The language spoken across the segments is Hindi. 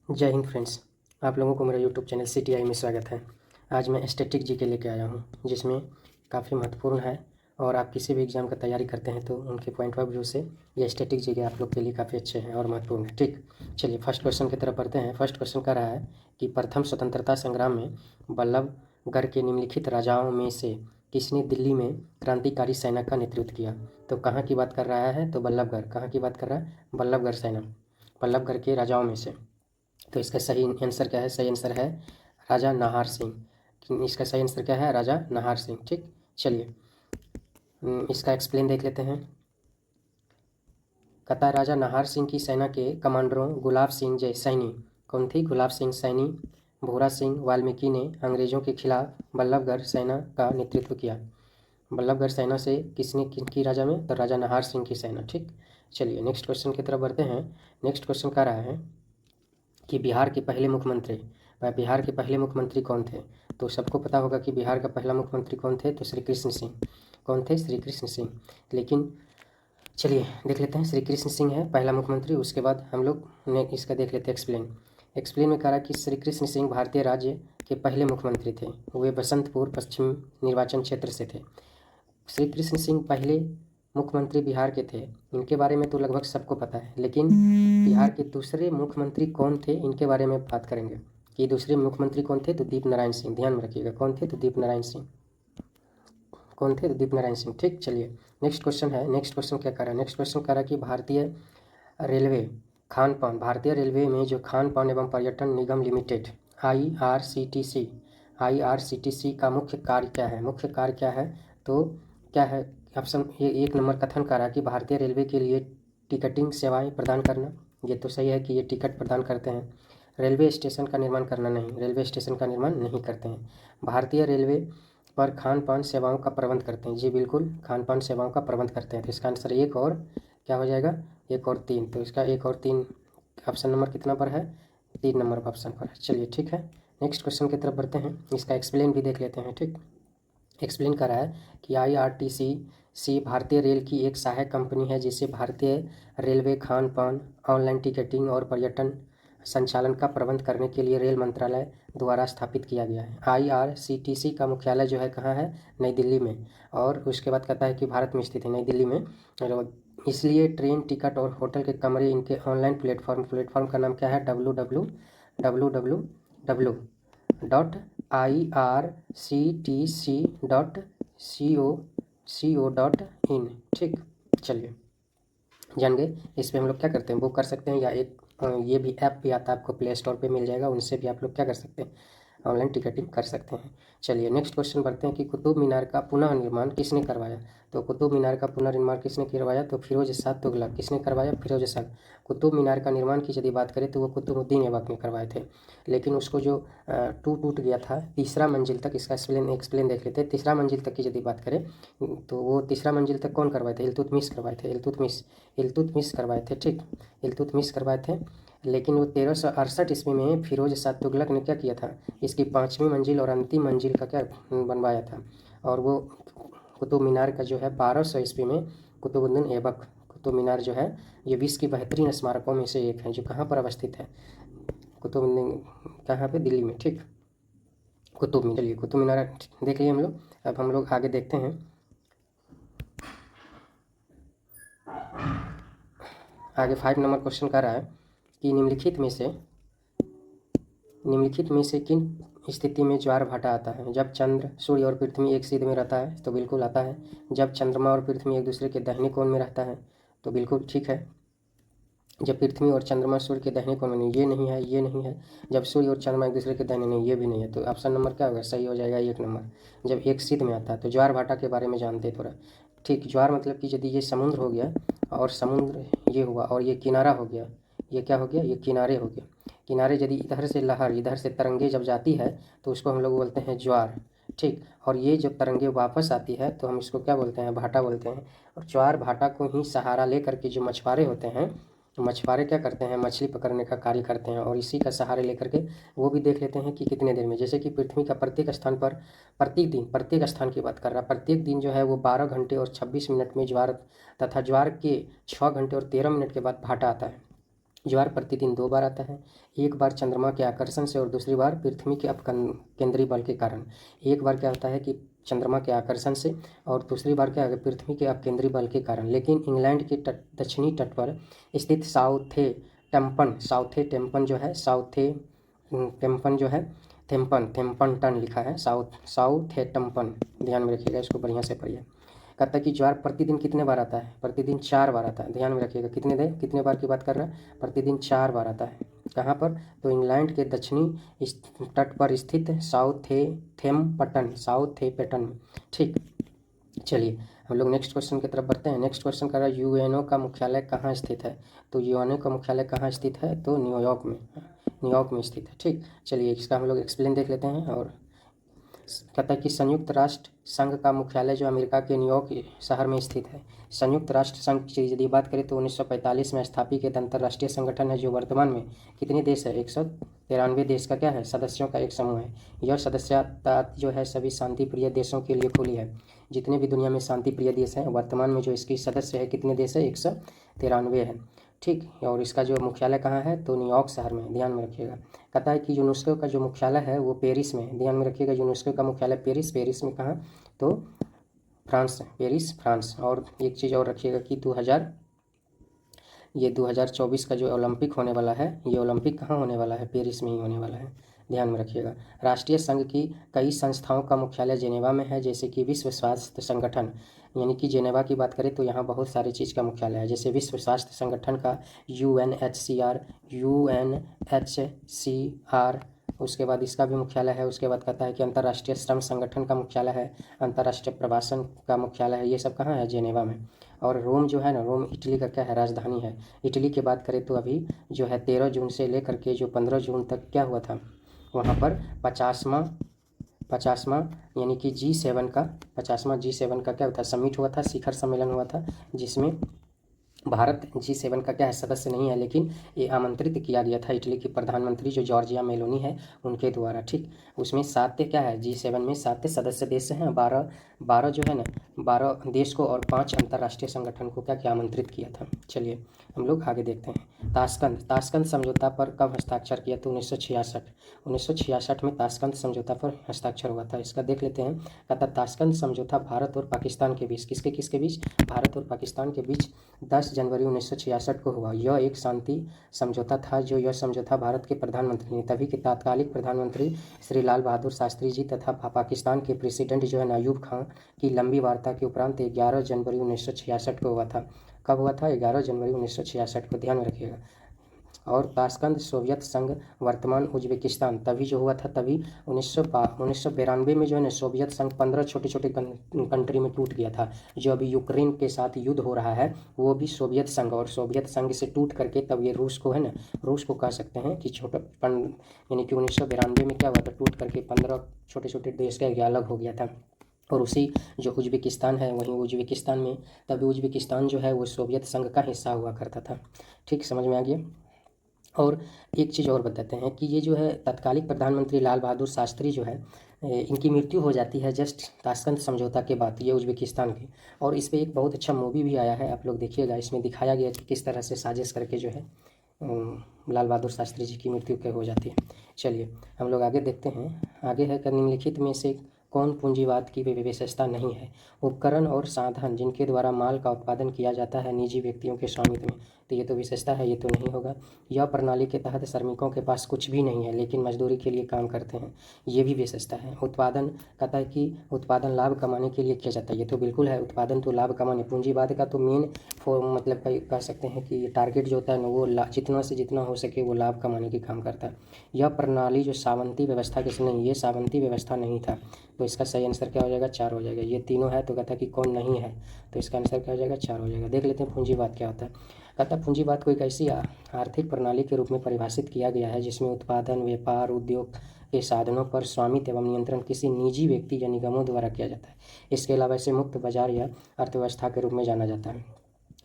जय हिंद फ्रेंड्स। आप लोगों को मेरा यूट्यूब चैनल CTI में स्वागत है। आज मैं स्टैटिक जीके लेके आया हूँ, जिसमें काफ़ी महत्वपूर्ण है और आप किसी भी एग्ज़ाम का तैयारी करते हैं तो उनके पॉइंट ऑफ व्यू से ये स्टैटिक जीके आप लोग के लिए काफ़ी अच्छे हैं और महत्वपूर्ण है। ठीक, चलिए फर्स्ट क्वेश्चन की तरफ बढ़ते हैं। फर्स्ट क्वेश्चन कह रहा है कि प्रथम स्वतंत्रता संग्राम में बल्लभगढ़ के निम्नलिखित राजाओं में से किसने दिल्ली में क्रांतिकारी सेना का नेतृत्व किया? तो कहाँ की बात कर रहा है? तो बल्लभगढ़। कहाँ की बात कर रहा है? बल्लभगढ़ सेना, बल्लभगढ़ के राजाओं में से। तो इसका सही आंसर क्या है? सही आंसर है राजा नाहर सिंह। इसका सही आंसर क्या है? राजा नाहर सिंह। ठीक, चलिए इसका एक्सप्लेन देख लेते हैं। कहता है राजा नाहर सिंह की सेना के कमांडरों गुलाब सिंह जय सैनी। कौन थी? गुलाब सिंह सैनी, भूरा सिंह वाल्मीकि ने अंग्रेजों के खिलाफ बल्लभगढ़ सेना का नेतृत्व किया। बल्लभगढ़ सेना से किसने किनकी राजा में? तो राजा नाहर सिंह की सेना। ठीक, चलिए नेक्स्ट क्वेश्चन की तरफ बढ़ते हैं। नेक्स्ट क्वेश्चन कह रहा है कि बिहार के पहले मुख्यमंत्री कौन थे? तो सबको पता होगा कि बिहार का पहला मुख्यमंत्री कौन थे? तो श्री कृष्ण सिंह। कौन थे? श्री कृष्ण सिंह। लेकिन चलिए देख लेते हैं, श्री कृष्ण सिंह है पहला मुख्यमंत्री। उसके बाद हम लोग ने इसका देख लेते हैं एक्सप्लेन में कह रहा कि श्री कृष्ण सिंह भारतीय राज्य के पहले मुख्यमंत्री थे। वे बसंतपुर पश्चिम निर्वाचन क्षेत्र से थे। श्री कृष्ण सिंह पहले मुख्यमंत्री बिहार के थे। इनके बारे में तो लगभग सबको पता है, लेकिन बिहार के दूसरे मुख्यमंत्री कौन थे इनके बारे में बात करेंगे कि दूसरे मुख्यमंत्री कौन थे। तो दीप नारायण सिंह। ध्यान में रखिएगा कौन थे? तो दीप नारायण सिंह। कौन थे? तो दीप नारायण सिंह। ठीक, चलिए नेक्स्ट क्वेश्चन है। नेक्स्ट क्वेश्चन क्या कर रहा है? नेक्स्ट क्वेश्चन कह रहा है कि भारतीय रेलवे में जो खान पान एवं पर्यटन निगम लिमिटेड IRCTC का मुख्य कार्य क्या है? मुख्य कार्य क्या है? तो क्या है? ऑप्शन ये 1 नंबर कथन कर रहा है कि भारतीय रेलवे के लिए टिकटिंग सेवाएं प्रदान करना। ये तो सही है कि ये टिकट प्रदान करते हैं। रेलवे स्टेशन का निर्माण करना नहीं, रेलवे स्टेशन का निर्माण नहीं करते हैं। भारतीय रेलवे पर खान पान सेवाओं का प्रबंध करते हैं। जी बिल्कुल, खान पान सेवाओं का प्रबंध करते हैं। तो इसका आंसर 1 और क्या हो जाएगा? 1 और 3। तो इसका 1 और 3 ऑप्शन नंबर कितना पर है? 3 नंबर ऑप्शन पर है। चलिए ठीक है, नेक्स्ट क्वेश्चन की तरफ बढ़ते हैं। इसका एक्सप्लेन भी देख लेते हैं। ठीक, एक्सप्लेन कर रहा है कि IRTC भारतीय रेल की एक सहायक कंपनी है जिसे भारतीय रेलवे खान पान, ऑनलाइन टिकटिंग और पर्यटन संचालन का प्रबंध करने के लिए रेल मंत्रालय द्वारा स्थापित किया गया है। IRCTC का मुख्यालय जो है कहाँ है? नई दिल्ली में। और उसके बाद कहता है कि भारत में स्थित है, नई दिल्ली में। और इसलिए ट्रेन टिकट और होटल के कमरे इनके ऑनलाइन प्लेटफॉर्म का नाम क्या है? www.irctc.co.in। ठीक, चलिए जान गए। इस पे हम लोग क्या करते हैं, बुक कर सकते हैं, या एक ये भी ऐप भी आता है आपको प्ले स्टोर पे मिल जाएगा, उनसे भी आप लोग क्या कर सकते हैं? ऑनलाइन टिकटिंग कर सकते हैं। चलिए नेक्स्ट क्वेश्चन बढ़ते हैं कि कुतुब मीनार का पुनः निर्माण किसने करवाया? तो कुतुब मीनार का पुनर्निर्माण किसने करवाया? तो फिरोज शाह तुगलक। किसने करवाया? फिरोज शाह। कुतुब मीनार का निर्माण की यदि बात करें तो वो कुतुबुद्दीन ऐबक ने करवाए थे। लेकिन उसको जो टूट गया था तीसरा मंजिल तक, इसका एक्सप्लेन देख लेते हैं। तीसरा मंजिल तक की यदि बात करें तो वो तीसरा मंजिल तक कौन करवाए थे? इल्तुतमिश करवाए थे। इल्तुतमिश करवाए थे। ठीक, इल्तुतमिश करवाए थे। लेकिन वो 1368 ईस्वी में फिरोज शाह तुगलक ने क्या किया था? इसकी 5वीं मंजिल और अंतिम मंजिल का क्या बनवाया था? और वो कुतुब मीनार का जो है 1200 ईस्वी में कुतुबुद्दीन ऐबक। कुतुब मीनार जो है ये विश्व की बेहतरीन स्मारकों में से एक है, जो कहाँ पर अवस्थित है? कुतुबुद्दीन, कहाँ पे? दिल्ली में। ठीक, कुतुब मीनार। चलिए कुतुब मीनार देख लिए हम लोग। अब हम लोग आगे देखते हैं। आगे 5 नंबर क्वेश्चन कर रहा है कि निम्नलिखित में से किन स्थिति में ज्वार भाटा आता है? जब चंद्र, सूर्य और पृथ्वी एक सीध में रहता है, तो बिल्कुल आता है। जब चंद्रमा और पृथ्वी एक दूसरे के दाहिने कोण में रहता है, तो बिल्कुल ठीक है। जब पृथ्वी और चंद्रमा सूर्य के दाहिने कोण में, नहीं, ये नहीं है, ये नहीं है। जब सूर्य और चंद्रमा एक दूसरे के दाहिने, नहीं, ये भी नहीं है। तो ऑप्शन नंबर क्या होगा? सही हो जाएगा 1 नंबर। जब एक सीध में आता है। तो ज्वार भाटा के बारे में जानते हैं थोड़ा। ठीक, ज्वार मतलब कि यदि ये समुद्र हो गया और समुद्र ये हुआ और ये किनारा हो गया, ये क्या हो गया? ये किनारे हो गया। किनारे यदि इधर से लहर, इधर से तरंगे जब जाती है तो उसको हम लोग बोलते हैं ज्वार। ठीक, और ये जब तरंगे वापस आती है तो हम इसको क्या बोलते हैं? भाटा बोलते हैं। और ज्वार भाटा को ही सहारा लेकर के जो मछुआरे होते हैं, मछुआरे क्या करते हैं? मछली पकड़ने का कार्य करते हैं, और इसी का सहारे लेकर के वो भी देख लेते हैं कि कितने देर में, जैसे कि पृथ्वी का प्रत्येक स्थान पर प्रत्येक स्थान की बात कर रहा है, प्रत्येक दिन जो है वो 12 घंटे और 26 मिनट में ज्वार तथा ज्वार के 6 घंटे और 13 मिनट के बाद भाटा आता है। ज्वार प्रतिदिन 2 बार आता है। एक बार चंद्रमा के आकर्षण से और दूसरी बार पृथ्वी के अपकेंद्री बल के कारण। एक बार क्या होता है कि चंद्रमा के आकर्षण से और दूसरी बार क्या है पृथ्वी के अपकेंद्री बल के कारण। लेकिन इंग्लैंड के दक्षिणी तट पर स्थित साउथेम्पटन जो है टेम्पन जो है थेम्पटन लिखा है, साउथेम्पटन, ध्यान में रखिएगा, इसको बढ़िया से पढ़िए। कहता है कि ज्वार प्रतिदिन कितने बार आता है? प्रतिदिन 4 बार आता है। ध्यान में रखिएगा, कितने बार की बात कर रहा है? प्रतिदिन 4 बार आता है। कहाँ पर? तो इंग्लैंड के दक्षिणी तट पर स्थित साउथेम्पटन में। ठीक, चलिए हम लोग नेक्स्ट क्वेश्चन की तरफ बढ़ते हैं। नेक्स्ट क्वेश्चन कर रहा है यूएनओ का मुख्यालय कहाँ स्थित है? तो यूएनओ का मुख्यालय कहाँ स्थित है? तो न्यूयॉर्क में स्थित है। ठीक, चलिए इसका हम लोग एक्सप्लेन देख लेते हैं। और कहता है कि संयुक्त राष्ट्र संघ का मुख्यालय जो अमेरिका के न्यूयॉर्क शहर में स्थित है। संयुक्त राष्ट्र संघ की यदि बात करें तो 1945 में स्थापित एक अंतर्राष्ट्रीय संगठन है जो वर्तमान में कितने देश है? 193 देश का क्या है? सदस्यों का एक समूह है। यह सदस्यता जो है सभी शांति प्रिय देशों के लिए खुली है। जितने भी दुनिया में शांति प्रिय देश हैं वर्तमान में जो इसकी सदस्य है कितने देश है? 193 है। ठीक, और इसका जो मुख्यालय कहाँ है? तो न्यूयॉर्क शहर में, ध्यान में रखिएगा। कहता है कि यूनेस्को का जो मुख्यालय है वो पेरिस में, ध्यान में रखिएगा, यूनेस्को का मुख्यालय पेरिस में कहाँ? तो फ्रांस, पेरिस फ्रांस। और एक चीज़ और रखिएगा कि 2024 का जो ओलंपिक होने वाला है, ये ओलंपिक कहाँ होने वाला है? पेरिस में ही होने वाला है, ध्यान में रखिएगा। राष्ट्रीय संघ की कई संस्थाओं का मुख्यालय जेनेवा में है, जैसे कि विश्व स्वास्थ्य संगठन, यानी कि जेनेवा की बात करें तो यहाँ बहुत सारी चीज़ का मुख्यालय है, जैसे विश्व स्वास्थ्य संगठन का UNHCR, उसके बाद इसका भी मुख्यालय है। उसके बाद कहता है कि अंतर्राष्ट्रीय श्रम संगठन का मुख्यालय है, अंतर्राष्ट्रीय प्रवासन का मुख्यालय है, ये सब कहाँ है? जेनेवा में। और रोम जो है ना, रोम इटली का क्या है? राजधानी है। इटली की बात करें तो अभी जो है 13 जून से लेकर के जो 15 जून तक क्या हुआ था वहाँ पर 50वां यानी कि G7 का क्या होता है? समिट हुआ था, शिखर सम्मेलन हुआ था, जिसमें भारत G7 का क्या है? सदस्य नहीं है, लेकिन ये आमंत्रित किया गया था इटली के प्रधानमंत्री जो जॉर्जिया मेलोनी है उनके द्वारा। ठीक, उसमें 7 क्या है? G7 में 7 सदस्य देश हैं, 12 जो है ना, 12 देश को और 5 अंतर्राष्ट्रीय संगठन को क्या आमंत्रित किया था। चलिए हम लोग आगे देखते हैं। ताशकंद समझौता पर कब हस्ताक्षर किया? तो 1966 में ताशकंद समझौता पर हस्ताक्षर हुआ था। इसका देख लेते हैं। कहता ताशकंद समझौता भारत और पाकिस्तान के बीच, किसके बीच? भारत और पाकिस्तान के बीच 10 जनवरी 1966 को हुआ। यह एक शांति समझौता था। यह समझौता भारत के प्रधानमंत्री ने, तभी के तत्कालिक प्रधानमंत्री श्री लाल बहादुर शास्त्री जी तथा पाकिस्तान के प्रेसिडेंट जो है अयूब खान की लंबी वार्ता के उपरांत 11 जनवरी 1966 को हुआ था। कब हुआ था? 11 जनवरी 1966 को, ध्यान में रखिएगा। और ताशकंद सोवियत संघ वर्तमान उज्बेकिस्तान तभी जो हुआ था, तभी 1992 में जो है ना सोवियत संघ 15 छोटे छोटे कंट्री में टूट गया था। जो अभी यूक्रेन के साथ युद्ध हो रहा है वो भी सोवियत संघ, और सोवियत संघ से टूट करके तब ये रूस को है ना, रूस को कह सकते हैं कि यानी कि 1992 में क्या हुआ था? टूट करके 15 छोटे छोटे देश का अलग हो गया था। और उसी जो उज्बेकिस्तान है, वहीं उज्बेकिस्तान में तभी उज्बेकिस्तान जो है वो सोवियत संघ का हिस्सा हुआ करता था। ठीक, समझ में आ गया। और एक चीज़ और बताते हैं कि ये जो है तत्कालिक प्रधानमंत्री लाल बहादुर शास्त्री जो है इनकी मृत्यु हो जाती है जस्ट ताशकंद समझौता के बाद, ये उज्बेकिस्तान की। और इस पर एक बहुत अच्छा मूवी भी आया है, आप लोग देखिएगा। इसमें दिखाया गया कि किस तरह से साजिश करके जो है लाल बहादुर शास्त्री जी की मृत्यु क्या हो जाती है। चलिए हम लोग आगे देखते हैं। आगे है कि निम्नलिखित में से कौन पूंजीवाद की विशेषता नहीं है? उपकरण और साधन जिनके द्वारा माल का उत्पादन किया जाता है निजी व्यक्तियों के स्वामित्व में, तो ये तो विशेषता है, ये तो नहीं होगा। यह प्रणाली के तहत श्रमिकों के पास कुछ भी नहीं है लेकिन मजदूरी के लिए काम करते हैं, ये भी विशेषता है। उत्पादन कहता है कि उत्पादन लाभ कमाने के लिए किया जाता है, ये तो बिल्कुल है, उत्पादन तो लाभ कमाने। पूंजीवाद का तो मेन मतलब कह सकते हैं कि टारगेट जो होता है ना वो जितना से जितना हो सके वो लाभ कमाने की काम करता है। यह प्रणाली जो सावंती व्यवस्था के नहीं, ये सावंती व्यवस्था नहीं था, तो इसका सही आंसर क्या हो जाएगा? 4 हो जाएगा। ये तीनों है तो कहता है कि कौन नहीं है, तो इसका आंसर क्या हो जाएगा? 4 हो जाएगा। देख लेते हैं पूंजीवाद क्या होता है। कहता है पूंजीवाद को एक ऐसी आर्थिक प्रणाली के रूप में परिभाषित किया गया है जिसमें उत्पादन, व्यापार, उद्योग के साधनों पर स्वामित्व एवं नियंत्रण किसी निजी व्यक्ति या निगमों द्वारा किया जाता है। इसके अलावा इसे मुक्त बाजार या अर्थव्यवस्था के रूप में जाना जाता है।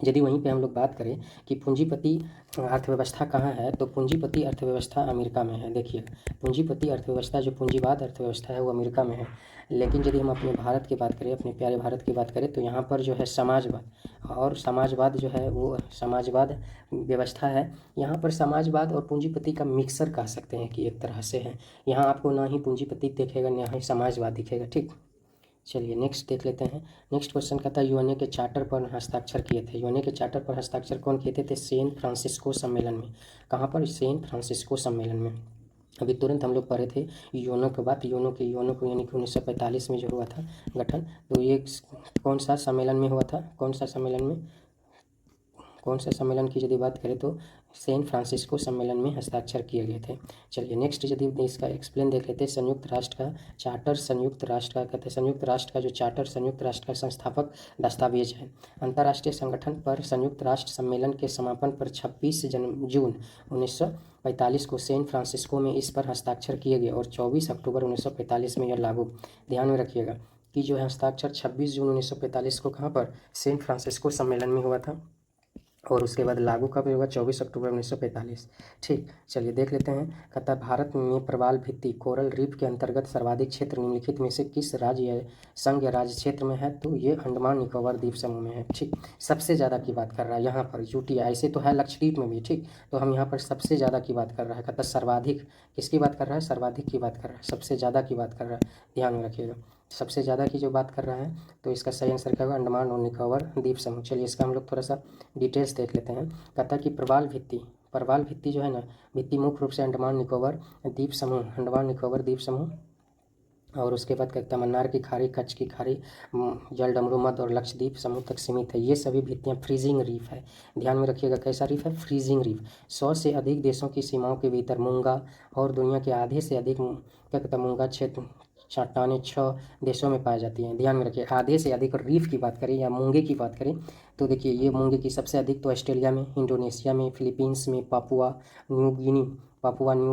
यदि वहीं पे हम लोग बात करें कि पूंजीपति अर्थव्यवस्था कहाँ है, तो पूंजीपति अर्थव्यवस्था अमेरिका में है। देखिए, पूंजीपति अर्थव्यवस्था जो पूंजीवाद अर्थव्यवस्था है वो अमेरिका में है। लेकिन यदि हम अपने भारत की बात करें, अपने प्यारे भारत की बात करें, तो यहाँ पर जो है समाजवाद, और समाजवाद जो है वो समाजवाद व्यवस्था है। यहाँ पर समाजवाद और पूंजीपति का मिक्सर कह सकते हैं कि एक तरह से है। यहाँ आपको ना ही पूंजीपति दिखेगा ना ही समाजवाद दिखेगा। ठीक, चलिए नेक्स्ट देख लेते हैं। नेक्स्ट क्वेश्चन कहता है यूएनए के चार्टर पर हस्ताक्षर किए थे। यूएनए के चार्टर पर हस्ताक्षर कौन किए थे? सैन फ्रांसिस्को सम्मेलन में। कहाँ पर? सैन फ्रांसिस्को सम्मेलन में। अभी तुरंत हम लोग पढ़े थे यूएनओ के बाद, यूएनओ को यानी कि 1945 में जो हुआ था गठन। तो ये कौन सा सम्मेलन में हुआ था? कौन सा सम्मेलन की यदि बात करें तो सैन फ्रांसिस्को सम्मेलन में हस्ताक्षर किए गए थे। चलिए नेक्स्ट यदि इसका एक्सप्लेन देख लेते हैं। संयुक्त राष्ट्र का चार्टर, संयुक्त राष्ट्र का कहते हैं, संयुक्त राष्ट्र का जो चार्टर संयुक्त राष्ट्र का संस्थापक दस्तावेज है। अंतर्राष्ट्रीय संगठन पर संयुक्त राष्ट्र सम्मेलन के समापन पर 26 जून 1945 को सैन फ्रांसिस्को में इस पर हस्ताक्षर किए गए और 24 अक्टूबर 1945 में यह लागू। ध्यान में रखिएगा कि जो है हस्ताक्षर 26 जून 1945 को कहाँ पर? सैन फ्रांसिस्को सम्मेलन में हुआ था, और उसके बाद लागू कब हुआ? 24 अक्टूबर 1945। ठीक, चलिए देख लेते हैं। कहता भारत में प्रवाल भित्ति कोरल रीफ के अंतर्गत सर्वाधिक क्षेत्र निम्नलिखित में से किस राज्य या संघ या राज्य क्षेत्र में है? तो ये अंडमान निकोबार द्वीप समूह में है। ठीक, सबसे ज़्यादा की बात कर रहा है यहाँ पर यूटी, ऐसे तो है लक्षद्वीप में भी। ठीक, तो हम यहाँ पर सबसे ज़्यादा की बात कर रहा है। कहता सर्वाधिक किसकी बात कर रहा है? सर्वाधिक की बात कर रहा है, सबसे ज़्यादा की बात कर रहा है। ध्यान में रखिएगा, सबसे ज़्यादा की जो बात कर रहा है, तो इसका सही आंसर क्या होगा? अंडमान और निकोबार द्वीप समूह। चलिए इसका हम लोग थोड़ा सा डिटेल्स देख लेते हैं। कहता है कि प्रवाल भित्ति जो है ना, भित्ति मुख्य रूप से अंडमान निकोबार द्वीप समूह, और उसके बाद कहता है मन्नार की खाड़ी, कच्छ की खाड़ी, जलडमरू मध्य और लक्षद्वीप समूह तक सीमित है। ये सभी भित्तियाँ फ्रीजिंग रीफ है। ध्यान में रखिएगा, कैसा रीफ है? Freezing reef. 100 से अधिक देशों की सीमाओं के भीतर मूंगा और दुनिया के आधे से अधिक क्या कहता है मूंगा क्षेत्र चट्टानें 6 देशों में पाई जाती हैं। ध्यान में रखिए, आधे से अधिक रीफ की बात करें या मूंगे की बात करें तो देखिए ये मूंगे की सबसे अधिक तो ऑस्ट्रेलिया में, इंडोनेशिया में, फिलीपींस में, पापुआ न्यू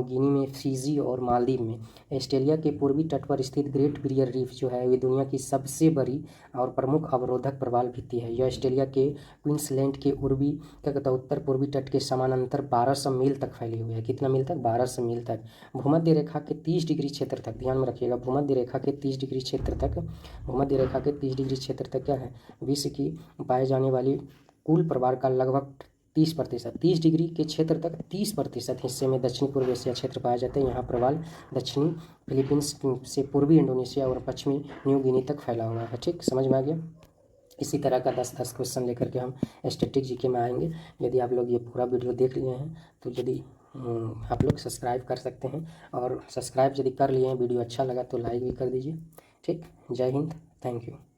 गिनी में, फिजी और मालदीव में। ऑस्ट्रेलिया के पूर्वी तट पर स्थित ग्रेट बैरियर रीफ जो है वे दुनिया की सबसे बड़ी और प्रमुख अवरोधक प्रवाल भित्ति है। यह ऑस्ट्रेलिया के क्वींसलैंड के पूर्वी क्या कहता है उत्तर पूर्वी तट के समानांतर 1200 मील तक फैली हुई है। कितना मील तक? 1200 मील तक। भूमध्य रेखा के 30 डिग्री क्षेत्र तक, ध्यान में रखिएगा, भूमध्य रेखा के 30 डिग्री क्षेत्र तक क्या है? विश्व की पाए जाने वाली कुल प्रवाल का लगभग 30%, 30 डिग्री के क्षेत्र तक 30% हिस्से में दक्षिणी पूर्व एशिया क्षेत्र पाए जाते हैं। यहाँ प्रवाल दक्षिणी फिलीपींस से पूर्वी इंडोनेशिया और पश्चिमी न्यू गिनी तक फैला हुआ है। ठीक, समझ में आ गया? इसी तरह का 10 क्वेश्चन लेकर के हम स्टैटिक जीके में आएंगे। यदि आप लोग ये पूरा वीडियो देख लिए हैं तो यदि आप लोग सब्सक्राइब कर सकते हैं, और सब्सक्राइब यदि कर लिए हैं, वीडियो अच्छा लगा तो लाइक भी कर दीजिए। ठीक, जय हिंद, थैंक यू।